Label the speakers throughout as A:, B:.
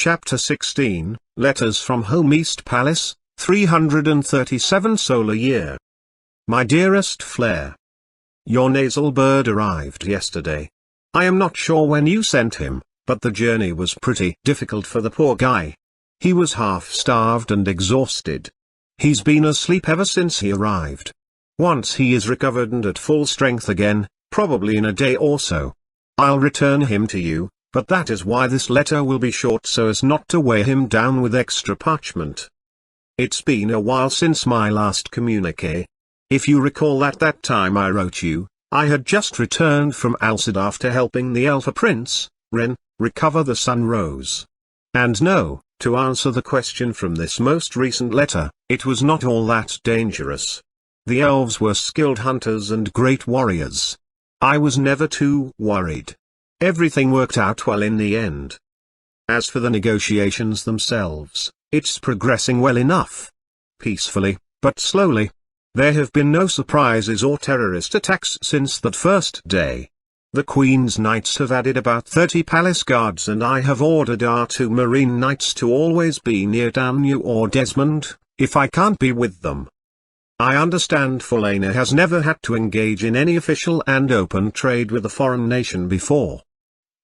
A: Chapter 16, Letters from Home East Palace, 337 solar year. My dearest Flare. Your nasal bird arrived yesterday. I am not sure when you sent him, but the journey was pretty difficult for the poor guy. He was half-starved and exhausted. He's been asleep ever since he arrived. Once he is recovered and at full strength again, probably in a day or so, I'll return him to you. But that is why this letter will be short, so as not to weigh him down with extra parchment. It's been a while since my last communique. If you recall, at that time I wrote you, I had just returned from Alcid after helping the Alpha Prince, Ren, recover the Sun Rose. And no, to answer the question from this most recent letter, it was not all that dangerous. The elves were skilled hunters and great warriors. I was never too worried. Everything worked out well in the end. As for the negotiations themselves, it's progressing well enough. Peacefully, but slowly. There have been no surprises or terrorist attacks since that first day. The Queen's Knights have added about 30 palace guards, and I have ordered our 2 Marine Knights to always be near Danu or Desmond, if I can't be with them. I understand Falena has never had to engage in any official and open trade with a foreign nation before.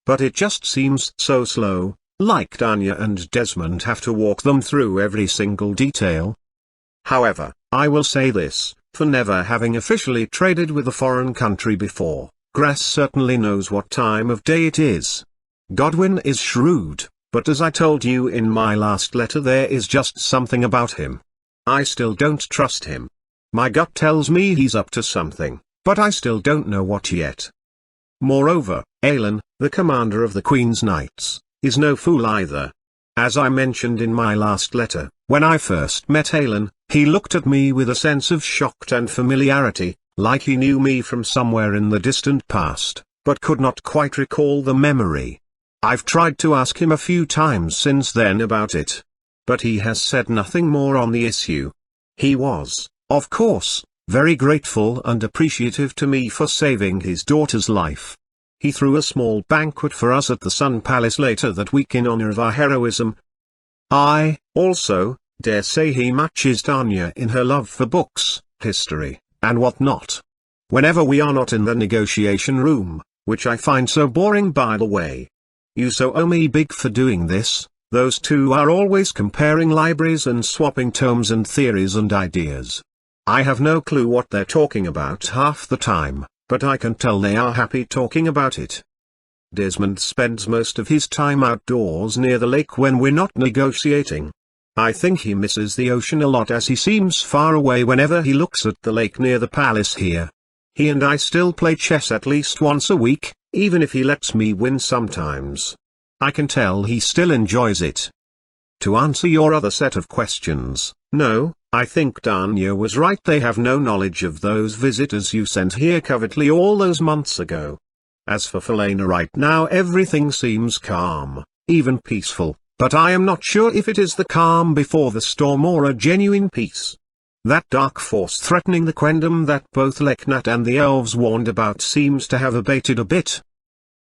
A: But it just seems so slow, like Danya and Desmond have to walk them through every single detail. However, I will say this, for never having officially traded with a foreign country before, Grass certainly knows what time of day it is. Godwin is shrewd, but as I told you in my last letter, there is just something about him. I still don't trust him. My gut tells me he's up to something, but I still don't know what yet. Moreover, Aelin, the commander of the Queen's Knights, is no fool either. As I mentioned in my last letter, when I first met Aelin, he looked at me with a sense of shock and familiarity, like he knew me from somewhere in the distant past, but could not quite recall the memory. I've tried to ask him a few times since then about it, but he has said nothing more on the issue. He was, of course, very grateful and appreciative to me for saving his daughter's life. He threw a small banquet for us at the Sun Palace later that week in honor of our heroism. I, also, dare say he matches Danya in her love for books, history, and what not. Whenever we are not in the negotiation room, which I find so boring by the way. You so owe me big for doing this. Those two are always comparing libraries and swapping tomes and theories and ideas. I have no clue what they're talking about half the time, but I can tell they are happy talking about it. Desmond spends most of his time outdoors near the lake when we're not negotiating. I think he misses the ocean a lot, as he seems far away whenever he looks at the lake near the palace here. He and I still play chess at least once a week, even if he lets me win sometimes. I can tell he still enjoys it. To answer your other set of questions, no, I think Danya was right. They have no knowledge of those visitors you sent here covertly all those months ago. As for Falena, right now everything seems calm, even peaceful, but I am not sure if it is the calm before the storm or a genuine peace. That dark force threatening the Quendom that both Leknat and the elves warned about seems to have abated a bit.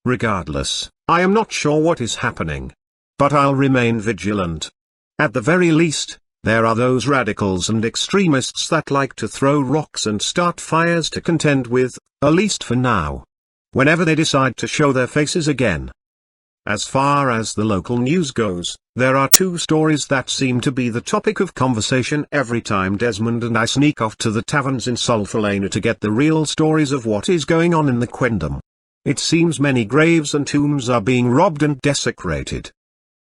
A: Regardless, I am not sure what is happening. But I'll remain vigilant. At the very least, there are those radicals and extremists that like to throw rocks and start fires to contend with, at least for now. Whenever they decide to show their faces again. As far as the local news goes, there are 2 stories that seem to be the topic of conversation every time Desmond and I sneak off to the taverns in Sol Falena to get the real stories of what is going on in the Quendom. It seems many graves and tombs are being robbed and desecrated.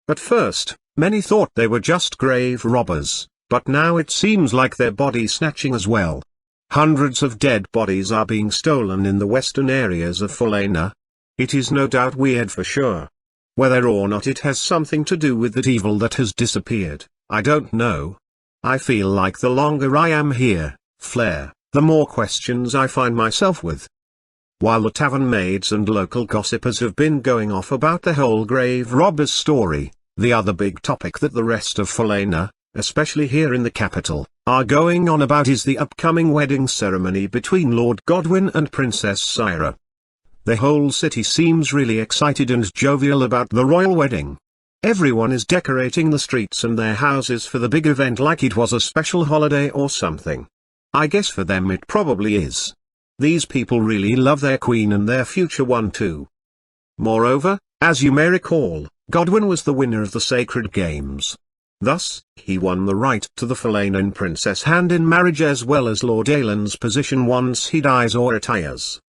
A: At first, many thought they were just grave robbers, but now it seems like they're body snatching as well. Hundreds of dead bodies are being stolen in the western areas of Falena. It is no doubt weird for sure. Whether or not it has something to do with that evil that has disappeared, I don't know. I feel like the longer I am here, Flare, the more questions I find myself with. While the tavern maids and local gossipers have been going off about the whole grave robbers story, the other big topic that the rest of Falena, especially here in the capital, are going on about is the upcoming wedding ceremony between Lord Godwin and Princess Syra. The whole city seems really excited and jovial about the royal wedding. Everyone is decorating the streets and their houses for the big event like it was a special holiday or something. I guess for them it probably is. These people really love their queen and their future one too. Moreover, as you may recall, Godwin was the winner of the Sacred Games. Thus, he won the right to the Falanan princess hand in marriage as well as Lord Aelin's position once he dies or retires.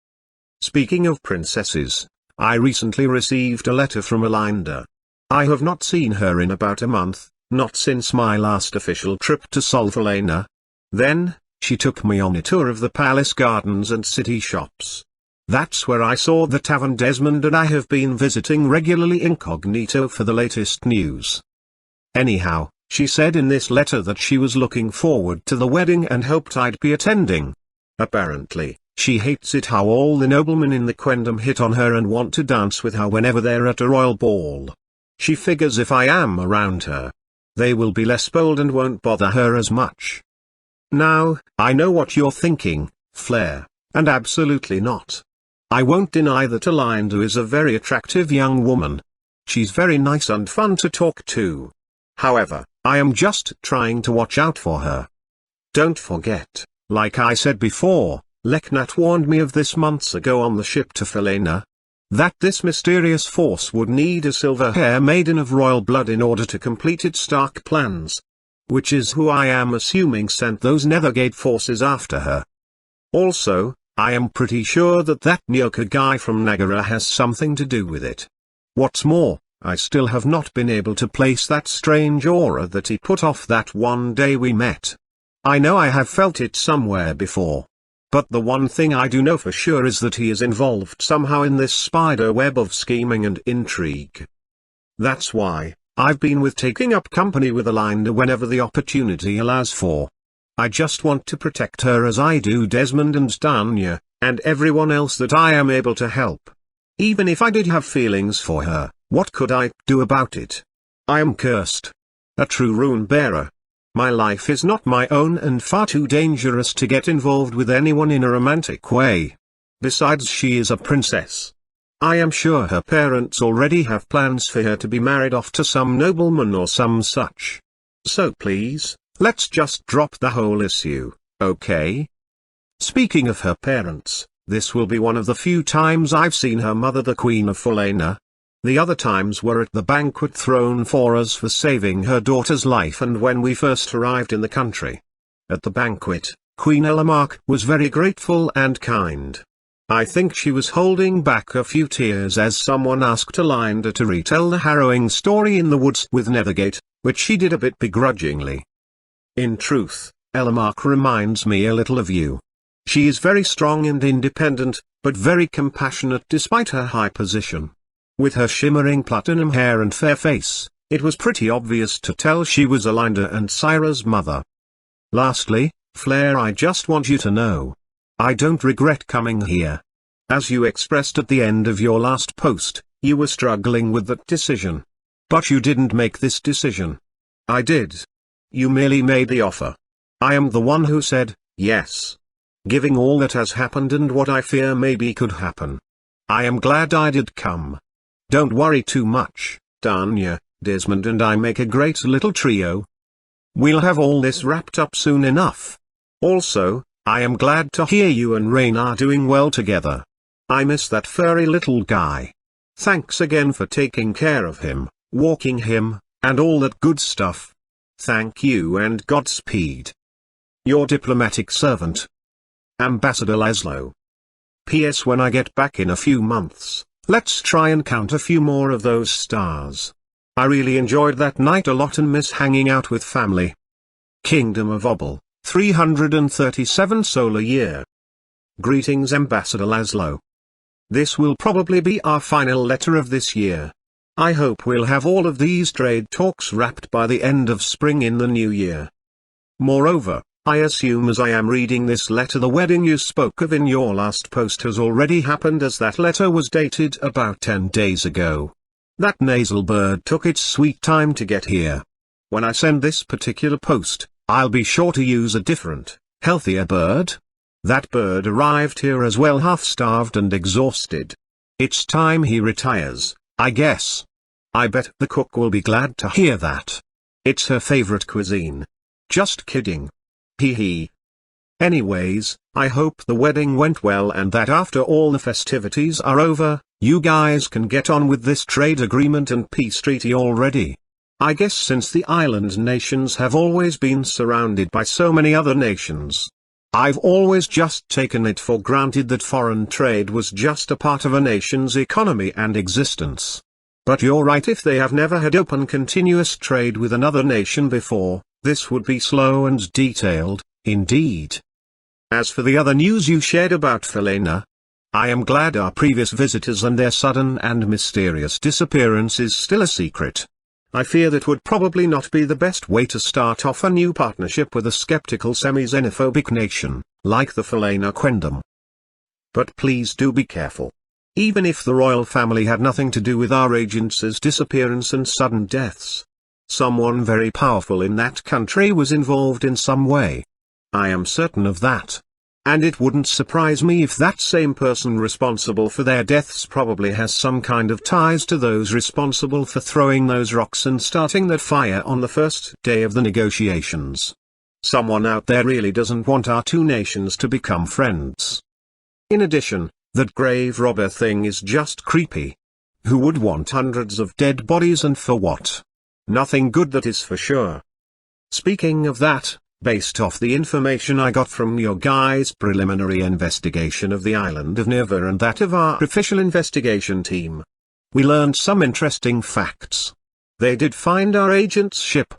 A: Speaking of princesses, I recently received a letter from Elinda. I have not seen her in about a month, not since my last official trip to Sol Falana. Then, she took me on a tour of the palace gardens and city shops. That's where I saw the tavern Desmond and I have been visiting regularly incognito for the latest news. Anyhow, she said in this letter that she was looking forward to the wedding and hoped I'd be attending. Apparently, she hates it how all the noblemen in the Quendom hit on her and want to dance with her whenever they're at a royal ball. She figures if I am around her, they will be less bold and won't bother her as much. Now, I know what you're thinking, Flare, and absolutely not. I won't deny that Elinda is a very attractive young woman. She's very nice and fun to talk to. However, I am just trying to watch out for her. Don't forget, like I said before, Leknat warned me of this months ago on the ship to Falana, that this mysterious force would need a silver-hair maiden of royal blood in order to complete its dark plans. Which is who I am assuming sent those Nethergate forces after her. Also, I am pretty sure that Nyoka guy from Nagara has something to do with it. What's more, I still have not been able to place that strange aura that he put off that one day we met. I know I have felt it somewhere before. But the one thing I do know for sure is that he is involved somehow in this spider web of scheming and intrigue. That's why I've been taking up company with Elinda whenever the opportunity allows for. I just want to protect her as I do Desmond and Danya, and everyone else that I am able to help. Even if I did have feelings for her, what could I do about it? I am cursed. A true rune bearer. My life is not my own and far too dangerous to get involved with anyone in a romantic way. Besides, she is a princess. I am sure her parents already have plans for her to be married off to some nobleman or some such. So please, let's just drop the whole issue, okay? Speaking of her parents, this will be one of the few times I've seen her mother, the Queen of Falana. The other times were at the banquet thrown for us for saving her daughter's life and when we first arrived in the country. At the banquet, Queen Elamark was very grateful and kind. I think she was holding back a few tears as someone asked Elinda to retell the harrowing story in the woods with Nethergate, which she did a bit begrudgingly. In truth, Elamark reminds me a little of you. She is very strong and independent, but very compassionate despite her high position. With her shimmering platinum hair and fair face, it was pretty obvious to tell she was Elinda and Syra's mother. Lastly, Flare, I just want you to know, I don't regret coming here. As you expressed at the end of your last post, you were struggling with that decision. But you didn't make this decision. I did. You merely made the offer. I am the one who said, yes. Giving all that has happened and what I fear maybe could happen. I am glad I did come. Don't worry too much, Danya, Desmond and I make a great little trio. We'll have all this wrapped up soon enough. Also, I am glad to hear you and Rain are doing well together. I miss that furry little guy. Thanks again for taking care of him, walking him, and all that good stuff. Thank you and Godspeed. Your diplomatic servant, Ambassador Laszlo. P.S. When I get back in a few months, let's try and count a few more of those stars. I really enjoyed that night a lot and miss hanging out with family. Kingdom of Obel, 337 solar year. Greetings Ambassador Laszlo. This will probably be our final letter of this year. I hope we'll have all of these trade talks wrapped by the end of spring in the new year. Moreover, I assume as I am reading this letter the wedding you spoke of in your last post has already happened as that letter was dated about 10 days ago. That nasal bird took its sweet time to get here. When I send this particular post, I'll be sure to use a different, healthier bird. That bird arrived here as well half-starved and exhausted. It's time he retires, I guess. I bet the cook will be glad to hear that. It's her favorite cuisine. Just kidding. Hee hee. Anyways, I hope the wedding went well and that after all the festivities are over, you guys can get on with this trade agreement and peace treaty already. I guess since the island nations have always been surrounded by so many other nations, I've always just taken it for granted that foreign trade was just a part of a nation's economy and existence. But you're right, if they have never had open continuous trade with another nation before, this would be slow and detailed, indeed. As for the other news you shared about Felena, I am glad our previous visitors and their sudden and mysterious disappearance is still a secret. I fear that would probably not be the best way to start off a new partnership with a skeptical semi-xenophobic nation, like the Felena Quendam. But please do be careful. Even if the royal family had nothing to do with our agents' disappearance and sudden deaths, someone very powerful in that country was involved in some way. I am certain of that. And it wouldn't surprise me if that same person responsible for their deaths probably has some kind of ties to those responsible for throwing those rocks and starting that fire on the first day of the negotiations. Someone out there really doesn't want our two nations to become friends. In addition, that grave robber thing is just creepy. Who would want hundreds of dead bodies and for what? Nothing good, that is for sure. Speaking of that, based off the information I got from your guys' preliminary investigation of the island of Neva and that of our official investigation team, we learned some interesting facts. They did find our agent's ship.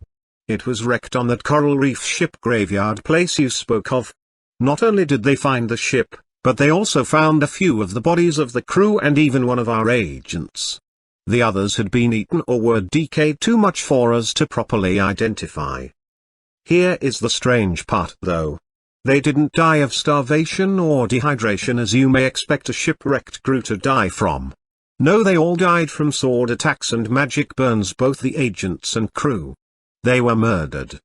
A: It was wrecked on that coral reef ship graveyard place you spoke of. Not only did they find the ship, but they also found a few of the bodies of the crew and even one of our agents. The others had been eaten or were decayed too much for us to properly identify. Here is the strange part though. They didn't die of starvation or dehydration as you may expect a shipwrecked crew to die from. No, they all died from sword attacks and magic burns, both the agents and crew. They were murdered.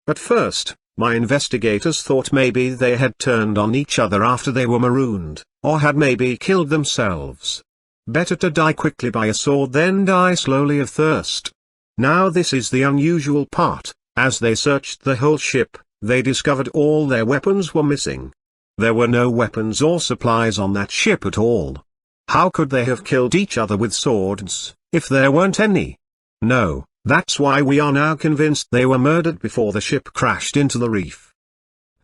A: At first, my investigators thought maybe they had turned on each other after they were marooned, or had maybe killed themselves. Better to die quickly by a sword than die slowly of thirst. Now this is the unusual part. As they searched the whole ship, they discovered all their weapons were missing. There were no weapons or supplies on that ship at all. How could they have killed each other with swords, if there weren't any? No, that's why we are now convinced they were murdered before the ship crashed into the reef.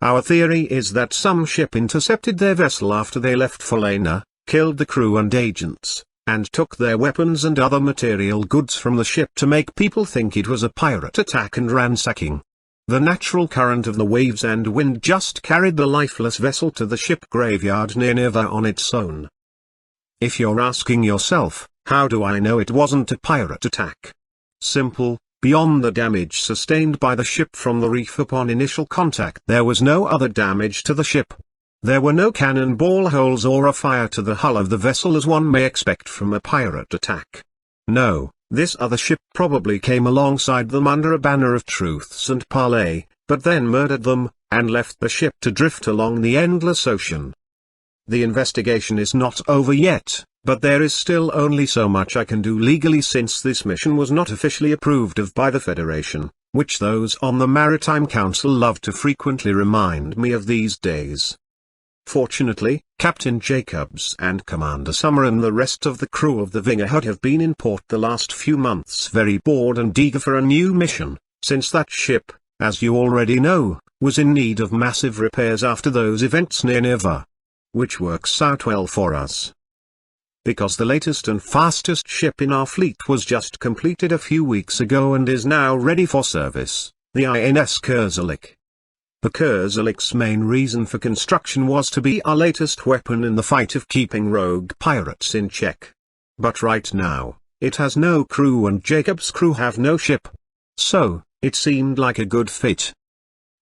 A: Our theory is that some ship intercepted their vessel after they left Felena, killed the crew and agents, and took their weapons and other material goods from the ship to make people think it was a pirate attack and ransacking. The natural current of the waves and wind just carried the lifeless vessel to the ship graveyard near Neva on its own. If you're asking yourself, how do I know it wasn't a pirate attack? Simple, beyond the damage sustained by the ship from the reef upon initial contact, there was no other damage to the ship. There were no cannonball holes or a fire to the hull of the vessel as one may expect from a pirate attack. No, this other ship probably came alongside them under a banner of truths and parley, but then murdered them, and left the ship to drift along the endless ocean. The investigation is not over yet, but there is still only so much I can do legally since this mission was not officially approved of by the Federation, which those on the Maritime Council love to frequently remind me of these days. Fortunately, Captain Jacobs and Commander Summer and the rest of the crew of the Vingerhood have been in port the last few months very bored and eager for a new mission, since that ship, as you already know, was in need of massive repairs after those events near Neva. Which works out well for us. Because the latest and fastest ship in our fleet was just completed a few weeks ago and is now ready for service, the INS Kerzelik. The Kerzelik's main reason for construction was to be our latest weapon in the fight of keeping rogue pirates in check. But right now, it has no crew and Jacob's crew have no ship. So, it seemed like a good fit.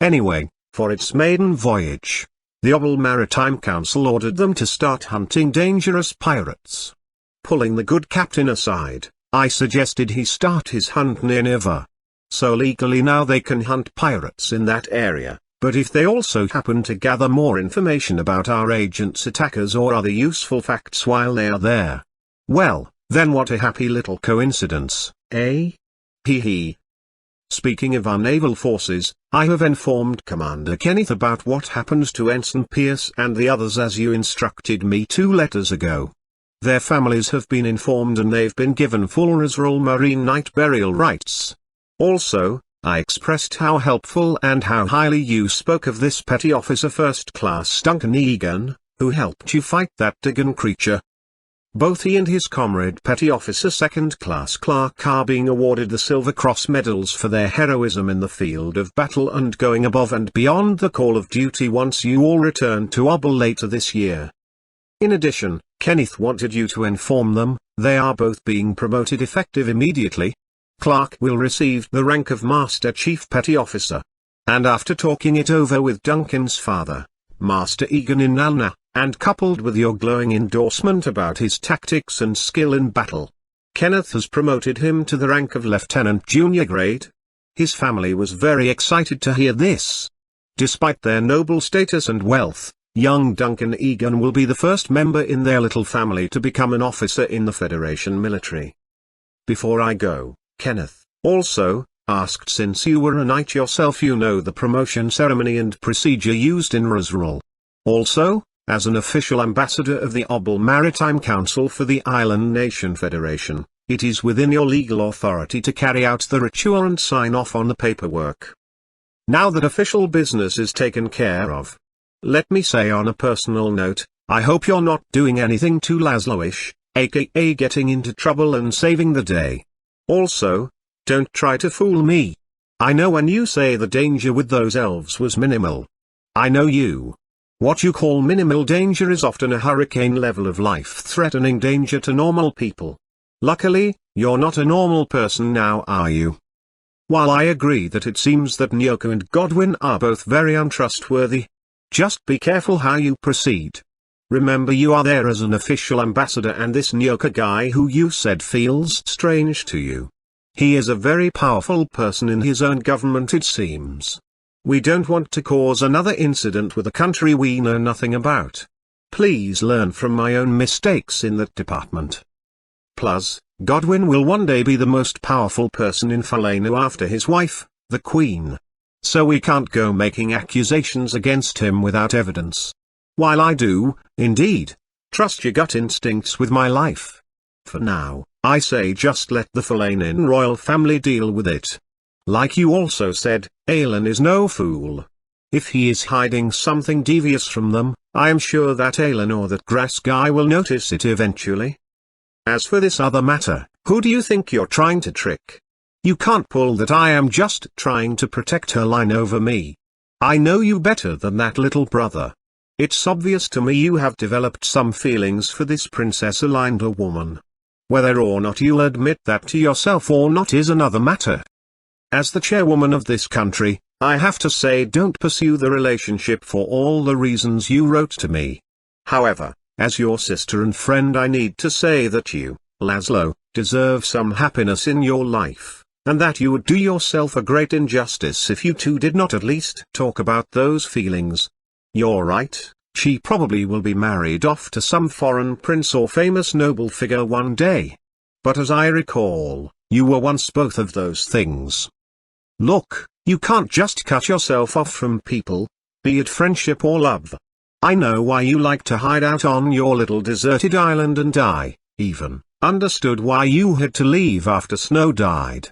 A: Anyway, for its maiden voyage, the Obel Maritime Council ordered them to start hunting dangerous pirates. Pulling the good captain aside, I suggested he start his hunt near Neva. So legally now they can hunt pirates in that area. But if they also happen to gather more information about our agents' attackers or other useful facts while they are there, well, Then what a happy little coincidence, eh? Hee hee. Speaking of our naval forces, I have informed Commander Kenneth about what happened to Ensign Pierce and the others as you instructed me 2 letters ago. Their families have been informed and they've been given full Royal Marine Knight burial rights. Also, I expressed how helpful and how highly you spoke of this petty officer First Class Duncan Egan, who helped you fight that Dagon creature. Both he and his comrade Petty Officer Second Class Clark are being awarded the Silver Cross medals for their heroism in the field of battle and going above and beyond the call of duty once you all return to Obel later this year. In addition, Kenneth wanted you to inform them, they are both being promoted effective immediately. Clark will receive the rank of Master Chief Petty Officer. And after talking it over with Duncan's father, Master Egan in Nalna, and coupled with your glowing endorsement about his tactics and skill in battle, Kenneth has promoted him to the rank of Lieutenant Junior grade. His family was very excited to hear this. Despite their noble status and wealth, young Duncan Egan will be the first member in their little family to become an officer in the Federation military. Before I go, Kenneth, also, asked since you were a knight yourself you know the promotion ceremony and procedure used in Rosral. Also, as an official ambassador of the Obel Maritime Council for the Island Nation Federation, it is within your legal authority to carry out the ritual and sign off on the paperwork. Now that official business is taken care of, let me say on a personal note, I hope you're not doing anything too Laszlo-ish, aka getting into trouble and saving the day. Also, don't try to fool me. I know when you say the danger with those elves was minimal. I know you. What you call minimal danger is often a hurricane level of life-threatening danger to normal people. Luckily, you're not a normal person now, are you? While I agree that it seems that Nyoko and Godwin are both very untrustworthy, just be careful how you proceed. Remember you are there as an official ambassador and this Nyoko guy who you said feels strange to you. He is a very powerful person in his own government it seems. We don't want to cause another incident with a country we know nothing about. Please learn from my own mistakes in that department. Plus, Godwin will one day be the most powerful person in Falenu after his wife, the Queen. So we can't go making accusations against him without evidence. While I do, indeed, trust your gut instincts with my life. For now, I say just let the Falanin royal family deal with it. Like you also said, Aelin is no fool. If he is hiding something devious from them, I am sure that Aelin or that grass guy will notice it eventually. As for this other matter, who do you think you're trying to trick? You can't pull that I am just trying to protect her line over me. I know you better than that little brother. It's obvious to me you have developed some feelings for this Princess Alinda woman. Whether or not you'll admit that to yourself or not is another matter. As the chairwoman of this country, I have to say don't pursue the relationship for all the reasons you wrote to me. However, as your sister and friend I need to say that you, Laszlo, deserve some happiness in your life, and that you would do yourself a great injustice if you two did not at least talk about those feelings. You're right, she probably will be married off to some foreign prince or famous noble figure one day. But as I recall, you were once both of those things. Look, you can't just cut yourself off from people, be it friendship or love. I know why you like to hide out on your little deserted island and I, even, understood why you had to leave after Snow died.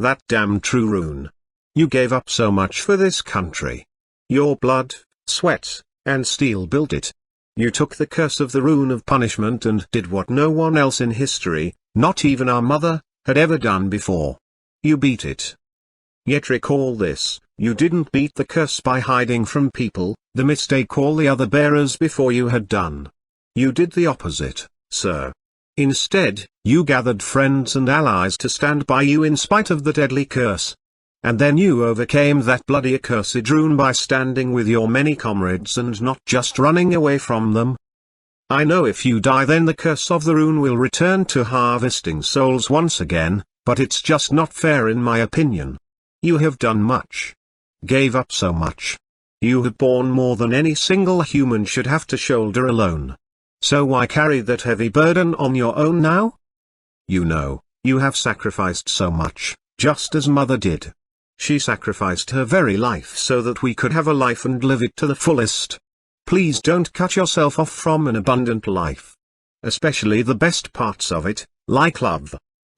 A: That damn true rune. You gave up so much for this country. Your blood, sweat, and steel built it. You took the curse of the rune of punishment and did what no one else in history, not even our mother, had ever done before. You beat it. Yet recall this, you didn't beat the curse by hiding from people, the mistake all the other bearers before you had done. You did the opposite, sir. Instead, you gathered friends and allies to stand by you in spite of the deadly curse. And then you overcame that bloody accursed rune by standing with your many comrades and not just running away from them. I know if you die then the curse of the rune will return to harvesting souls once again, but it's just not fair in my opinion. You have done much. Gave up so much. You have borne more than any single human should have to shoulder alone. So why carry that heavy burden on your own now? You know, you have sacrificed so much, just as Mother did. She sacrificed her very life so that we could have a life and live it to the fullest. Please don't cut yourself off from an abundant life. Especially the best parts of it, like love.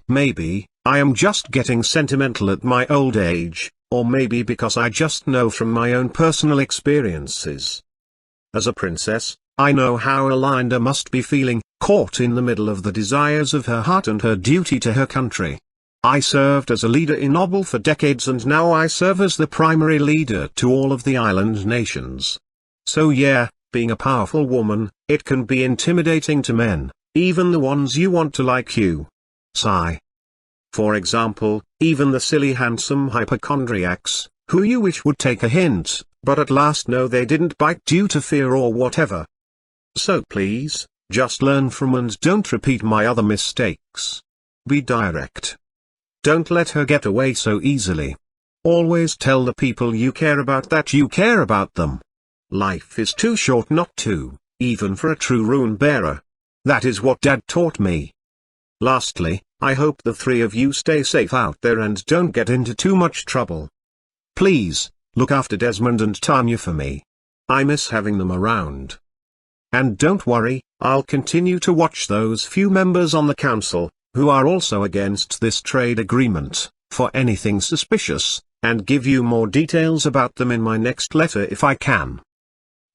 A: Maybe, I am just getting sentimental at my old age, or maybe because I just know from my own personal experiences. As a princess, I know how Alinda must be feeling, caught in the middle of the desires of her heart and her duty to her country. I served as a leader in Obel for decades and now I serve as the primary leader to all of the island nations. So yeah, being a powerful woman, it can be intimidating to men, even the ones you want to like you. Sigh. For example, even the silly handsome hypochondriacs, who you wish would take a hint, but at last know they didn't bite due to fear or whatever. So please, just learn from and don't repeat my other mistakes. Be direct. Don't let her get away so easily. Always tell the people you care about that you care about them. Life is too short not to, even for a true rune bearer. That is what Dad taught me. Lastly, I hope the three of you stay safe out there and don't get into too much trouble. Please, look after Desmond and Tanya for me. I miss having them around. And don't worry, I'll continue to watch those few members on the council, who are also against this trade agreement, for anything suspicious, and give you more details about them in my next letter if I can.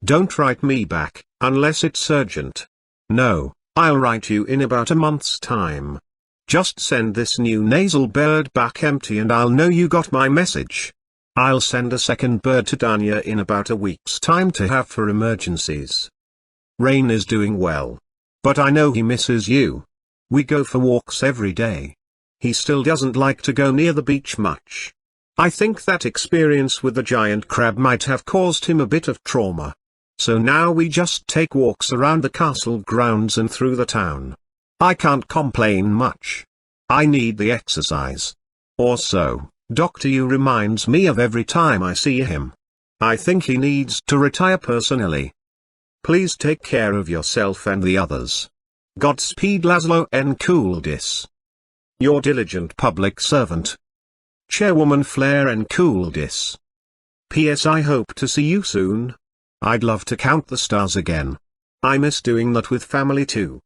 A: Don't write me back, unless it's urgent. No, I'll write you in about a month's time. Just send this new nasal bird back empty and I'll know you got my message. I'll send a second bird to Danya in about a week's time to have for emergencies. Rain is doing well. But I know he misses you. We go for walks every day. He still doesn't like to go near the beach much. I think that experience with the giant crab might have caused him a bit of trauma. So now we just take walks around the castle grounds and through the town. I can't complain much. I need the exercise. Or so, Dr. Yu reminds me of every time I see him. I think he needs to retire personally. Please take care of yourself and the others. Godspeed Laszlo N. Kuldis. Your diligent public servant. Chairwoman Flair N. Kuldis. P.S. I hope to see you soon. I'd love to count the stars again. I miss doing that with family too.